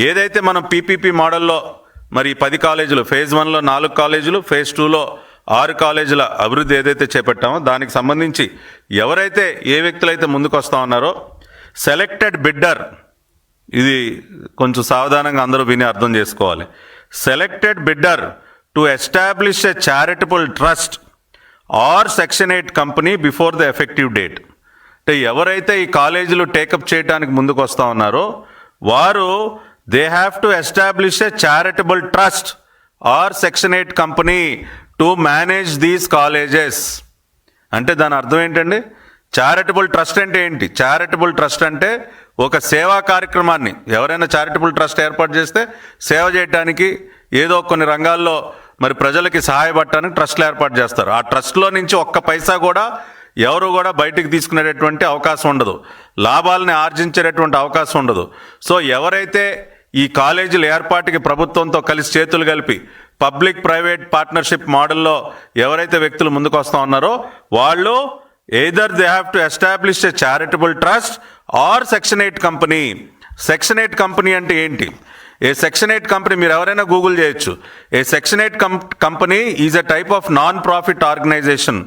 ఏదైతే మనం పీపీపీ మోడల్లో మరి 10 కాలేజీలు, ఫేజ్ 1లో 4 కాలేజీలు, ఫేజ్ 2లో 6 కాలేజీల అభివృద్ధి ఏదైతే చేపట్టామో దానికి సంబంధించి ఎవరైతే ఏ వ్యక్తులైతే ముందుకు వస్తూ ఉన్నారో సెలెక్టెడ్ బిడ్డర్, ఇది కొంచెం సావధానంగా అందరూ విని అర్థం చేసుకోవాలి. Selected bidder to establish a charitable trust or section 8 company before the effective date. అంటే ఎవరైతే ఈ కాలేజీలు టేకప్ చేయడానికి ముందుకు వస్తూ ఉన్నారో వారు they have to establish a charitable trust or section 8 company to manage these colleges. అంటే దాని అర్థం ఏంటండి? చారిటబుల్ ట్రస్ట్ అంటే ఏంటి? చారిటబుల్ ట్రస్ట్ అంటే ఒక సేవా కార్యక్రమాన్ని ఎవరైనా చారిటబుల్ ట్రస్ట్ ఏర్పాటు చేస్తే సేవ చేయడానికి, ఏదో కొన్ని రంగాల్లో మరి ప్రజలకి సహాయపడటానికి ట్రస్ట్లు ఏర్పాటు చేస్తారు. ఆ ట్రస్ట్లో నుంచి ఒక్క పైసా కూడా ఎవరు కూడా బయటికి తీసుకునేటటువంటి అవకాశం ఉండదు, లాభాలని ఆర్జించేటటువంటి అవకాశం ఉండదు. సో ఎవరైతే ఈ కాలేజీల ఏర్పాటుకి ప్రభుత్వంతో కలిసి చేతులు కలిపి పబ్లిక్ ప్రైవేట్ పార్ట్నర్షిప్ మోడల్లో ఎవరైతే వ్యక్తులు ముందుకు వస్తూ ఉన్నారో వాళ్ళు either they have to establish a charitable trust or section 8 company. Section 8 company అంటే ఏంటి? ఏ సెక్షన్ 8 కంపెనీ మీరు ఎవరైనా గూగుల్ చేయొచ్చు. A section 8 company is a type of non profit organisation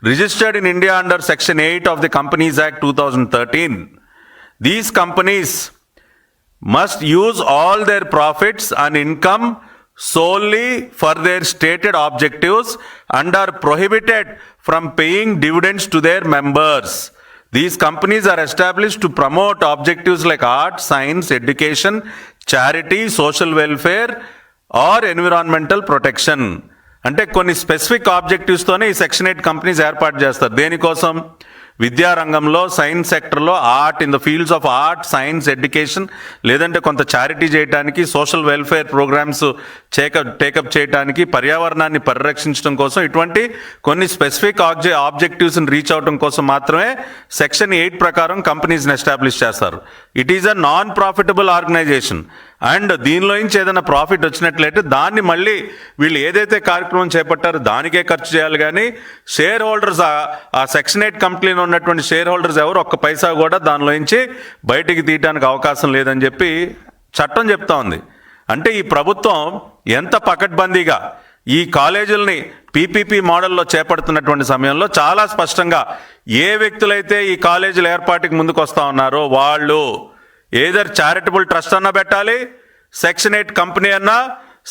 registered in India under section 8 of the companies act 2013. These companies must use all their profits and income solely for their stated objectives and are prohibited from paying dividends to their members. These companies are established to promote objectives like art, science, education, charity, social welfare or environmental protection. అంటే కొన్ని specific ఆబ్జెక్టివ్స్తోనే ఈ section 8 companies ఏర్పాటు చేస్తారు. దేనికోసం? విద్యారంగంలో, science సెక్టర్లో, art, in the fields of art, science, education, లేదంటే కొంత చారిటీ చేయడానికి, సోషల్ వెల్ఫేర్ ప్రోగ్రామ్స్ టేకప్ చేయడానికి, పర్యావరణాన్ని పరిరక్షించడం కోసం, ఇటువంటి కొన్ని స్పెసిఫిక్ ఆబ్జెక్టివ్స్ని రీచ్ అవడం కోసం మాత్రమే సెక్షన్ 8 ప్రకారం కంపెనీస్ని ఎస్టాబ్లిష్ చేస్తారు. It is a non profitable organisation. And దీనిలో నుంచి ఏదైనా ప్రాఫిట్ వచ్చినట్లయితే దాన్ని మళ్ళీ వీళ్ళు ఏదైతే కార్యక్రమం చేపట్టారో దానికే ఖర్చు చేయాలి. కానీ షేర్ హోల్డర్స్, ఆ సెక్షన్ 8 కంపెనీలో ఉన్నటువంటి షేర్ హోల్డర్స్ ఎవరు ఒక్క పైసా కూడా దానిలో నుంచి బయటికి తీయడానికి అవకాశం లేదని చెప్పి చట్టం చెప్తా ఉంది. అంటే ఈ ప్రభుత్వం ఎంత పకడ్బందీగా ఈ కాలేజీలని పీపీపీ మోడల్లో చేపడుతున్నటువంటి సమయంలో చాలా స్పష్టంగా ఏ వ్యక్తులైతే ఈ కాలేజీల ఏర్పాటుకి ముందుకు వస్తూ ఉన్నారో వాళ్ళు ఏదర్ చారిటబుల్ ట్రస్ట్ అన్నా పెట్టాలి, సెక్షన్ 8 కంపెనీ అన్నా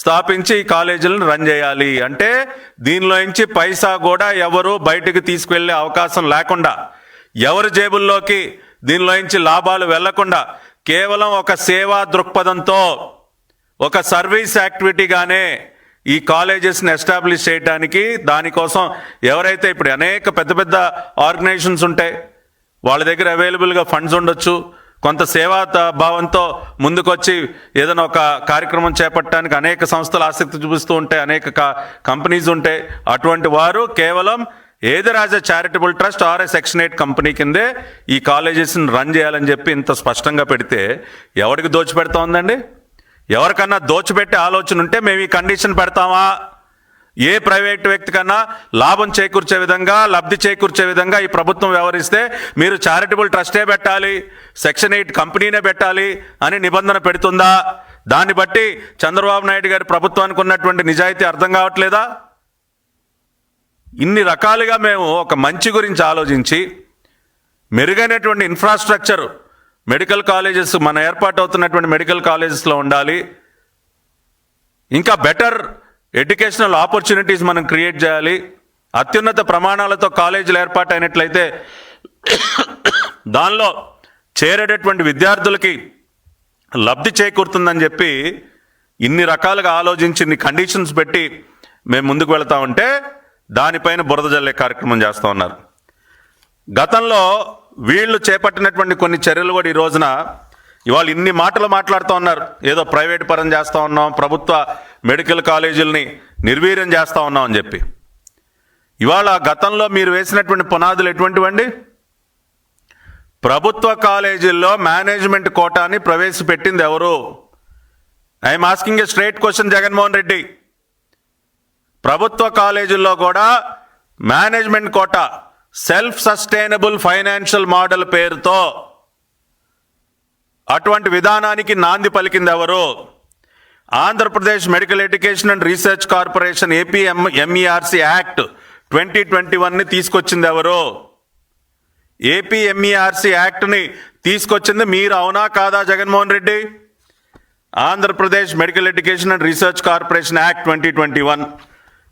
స్థాపించి ఈ కాలేజీలను రన్ చేయాలి. అంటే దీనిలో నుంచి పైసా కూడా ఎవరు బయటకు తీసుకువెళ్ళే అవకాశం లేకుండా, ఎవరి జేబుల్లోకి దీనిలో నుంచి లాభాలు వెళ్లకుండా కేవలం ఒక సేవా దృక్పథంతో, ఒక సర్వీస్ యాక్టివిటీగానే ఈ కాలేజెస్ని ఎస్టాబ్లిష్ చేయడానికి, దానికోసం ఎవరైతే ఇప్పుడు అనేక పెద్ద పెద్ద ఆర్గనైజేషన్స్ ఉంటాయి, వాళ్ళ దగ్గర అవైలబుల్గా ఫండ్స్ ఉండొచ్చు, కొంత సేవా భావంతో ముందుకొచ్చి ఏదైనా ఒక కార్యక్రమం చేపట్టడానికి అనేక సంస్థలు ఆసక్తి చూపిస్తూ ఉంటాయి, అనేక కంపెనీస్ ఉంటాయి. అటువంటి వారు కేవలం either as a charitable trust or a section 8 company కిందే ఈ కాలేజెస్ని రన్ చేయాలని చెప్పి ఇంత స్పష్టంగా పెడితే ఎవరికి దోచిపెడతా ఉందండి? ఎవరికన్నా దోచిపెట్టే ఆలోచన ఉంటే మేము ఈ కండిషన్ పెడతామా? ఏ ప్రైవేట్ వ్యక్తి కన్నా లాభం చేకూర్చే విధంగా, లబ్ధి చేకూర్చే విధంగా ఈ ప్రభుత్వం వ్యవహరిస్తే మీరు చారిటబుల్ ట్రస్టే పెట్టాలి, సెక్షన్ 8 కంపెనీనే పెట్టాలి అని నిబంధన పెడుతుందా? దాన్ని బట్టి చంద్రబాబు నాయుడు గారి ప్రభుత్వానికి ఉన్నటువంటి నిజాయితీ అర్థం కావట్లేదా? ఇన్ని రకాలుగా మేము ఒక మంచి గురించి ఆలోచించి మెరుగైనటువంటి ఇన్ఫ్రాస్ట్రక్చర్ మెడికల్ కాలేజెస్, మన ఏర్పాటు అవుతున్నటువంటి మెడికల్ కాలేజెస్లో ఉండాలి, ఇంకా బెటర్ ఎడ్యుకేషనల్ ఆపర్చునిటీస్ మనం క్రియేట్ చేయాలి, అత్యున్నత ప్రమాణాలతో కాలేజీలు ఏర్పాటు అయినట్లయితే దానిలో చేరేటటువంటి విద్యార్థులకి లబ్ధి చేకూరుతుందని చెప్పి ఇన్ని రకాలుగా ఆలోచించి ఇన్ని కండిషన్స్ పెట్టి మేము ముందుకు వెళ్తా ఉంటే దానిపైన బురద జల్లే కార్యక్రమం చేస్తూ ఉన్నారు. గతంలో వీళ్ళు చేపట్టినటువంటి కొన్ని చర్యలు కూడా ఈ రోజున ఇవాళ ఇన్ని మాటలు మాట్లాడుతూ ఉన్నారు. ఏదో ప్రైవేట్ పరం చేస్తూ ఉన్నాం, ప్రభుత్వ మెడికల్ కాలేజీలని నిర్వీర్యం చేస్తూ ఉన్నాం అని చెప్పి. ఇవాళ గతంలో మీరు వేసినటువంటి పునాదులు ఎటువంటివండి? ప్రభుత్వ కాలేజీల్లో మేనేజ్మెంట్ కోటాని ప్రవేశపెట్టింది ఎవరు? I'm asking a straight question Jaganmohan Reddy. ప్రభుత్వ కాలేజీల్లో కూడా management quota, self sustainable financial model పేరుతో అటువంటి విధానానికి నాంది పలికింది ఎవరు? Andhra Pradesh medical education and research corporation APMERC act 2021ని తీసుకొచ్చింది ఎవరు? ఏపీఎంఈఆర్సీ యాక్ట్ని తీసుకొచ్చింది మీరు, అవునా కాదా Jaganmohan Reddy? Andhra Pradesh medical education and research corporation act 2021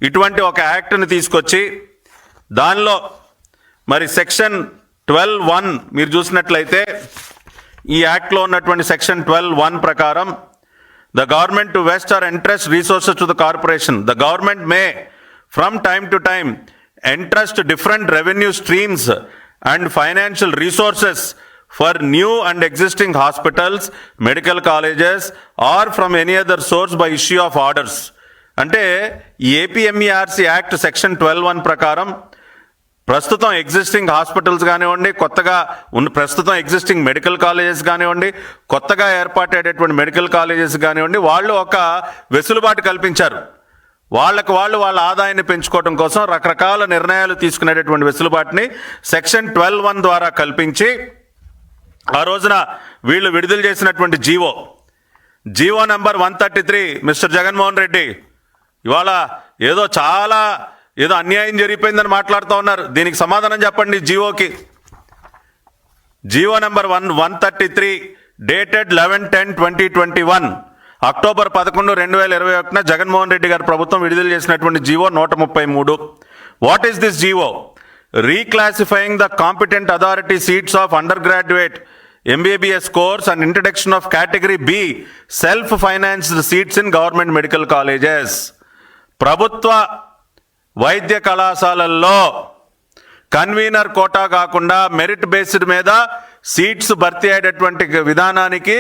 ఇటువంటి ఒక యాక్ట్ని తీసుకొచ్చి దానిలో మరి సెక్షన్ 12(1) మీరు చూసినట్లయితే ఈ యాక్ట్లో ఉన్నటువంటి సెక్షన్ 12(1) ప్రకారం the government to west are entrust resources to the corporation. The government May from time to time entrust different revenue streams and financial resources for new and existing hospitals, medical colleges or from any other source by issue of orders. అంటే ఈ ఏపీఎంఈఆర్సీ act section 12(1) ప్రకారం ప్రస్తుతం existing hospitals కానివ్వండి, కొత్తగా ప్రస్తుతం existing medical colleges కానివ్వండి, కొత్తగా ఏర్పాటయ్యేటటువంటి medical colleges కానివ్వండి, వాళ్ళు ఒక వెసులుబాటు కల్పించారు. వాళ్ళు వాళ్ళ ఆదాయాన్ని పెంచుకోవడం కోసం రకరకాల నిర్ణయాలు తీసుకునేటటువంటి వెసులుబాటుని సెక్షన్ 12(1) ద్వారా కల్పించి ఆ రోజున వీళ్ళు విడుదల చేసినటువంటి GO number 133. Mister Jaganmohan Reddy, ఇవాళ ఏదో అన్యాయం జరిగిపోయిందని మాట్లాడుతూ ఉన్నారు. దీనికి సమాధానం చెప్పండి. GO number 133 dated 11/10/2021 October 11, 2021 Jaganmohan Reddy గారి ప్రభుత్వం విడుదల చేసినటువంటి GO 133. What is this GO? Reclassifying the competent authority seats of undergraduate MBBS course and introduction of category B self financed seats in government medical colleges. ప్రభుత్వ వైద్య కళాశాలల్లో convener quota కాకుండా merit based మీద seats భర్తీ అయ్యేటటువంటి విధానానికి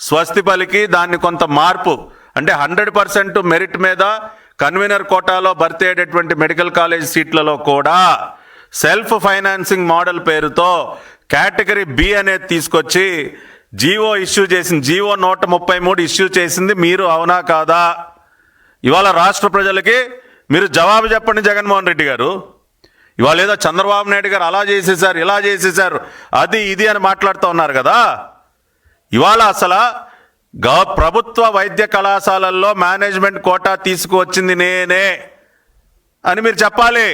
స్వస్తి పలికి దాన్ని కొంత మార్పు, అంటే 100% మెరిట్ మీద కన్వీనర్ కోటాలో భర్తీ అయ్యేటటువంటి మెడికల్ కాలేజ్ సీట్లలో కూడా సెల్ఫ్ ఫైనాన్సింగ్ మోడల్ పేరుతో కేటగిరీ B అనేది తీసుకొచ్చి జీవో 133 ఇష్యూ చేసింది మీరు, అవునా కాదా? ఇవాళ రాష్ట్ర ప్రజలకి మీరు జవాబు చెప్పండి జగన్మోహన్ రెడ్డి గారు. ఇవాళ ఏదో చంద్రబాబు నాయుడు గారు అలా చేసేసారు, ఇలా చేసేసారు, అది ఇది అని మాట్లాడుతూ ఉన్నారు కదా. ఇవాళ అసలు ప్రభుత్వ వైద్య కళాశాలల్లో మేనేజ్మెంట్ కోటా తీసుకువచ్చింది నేనే అని మీరు చెప్పాలి.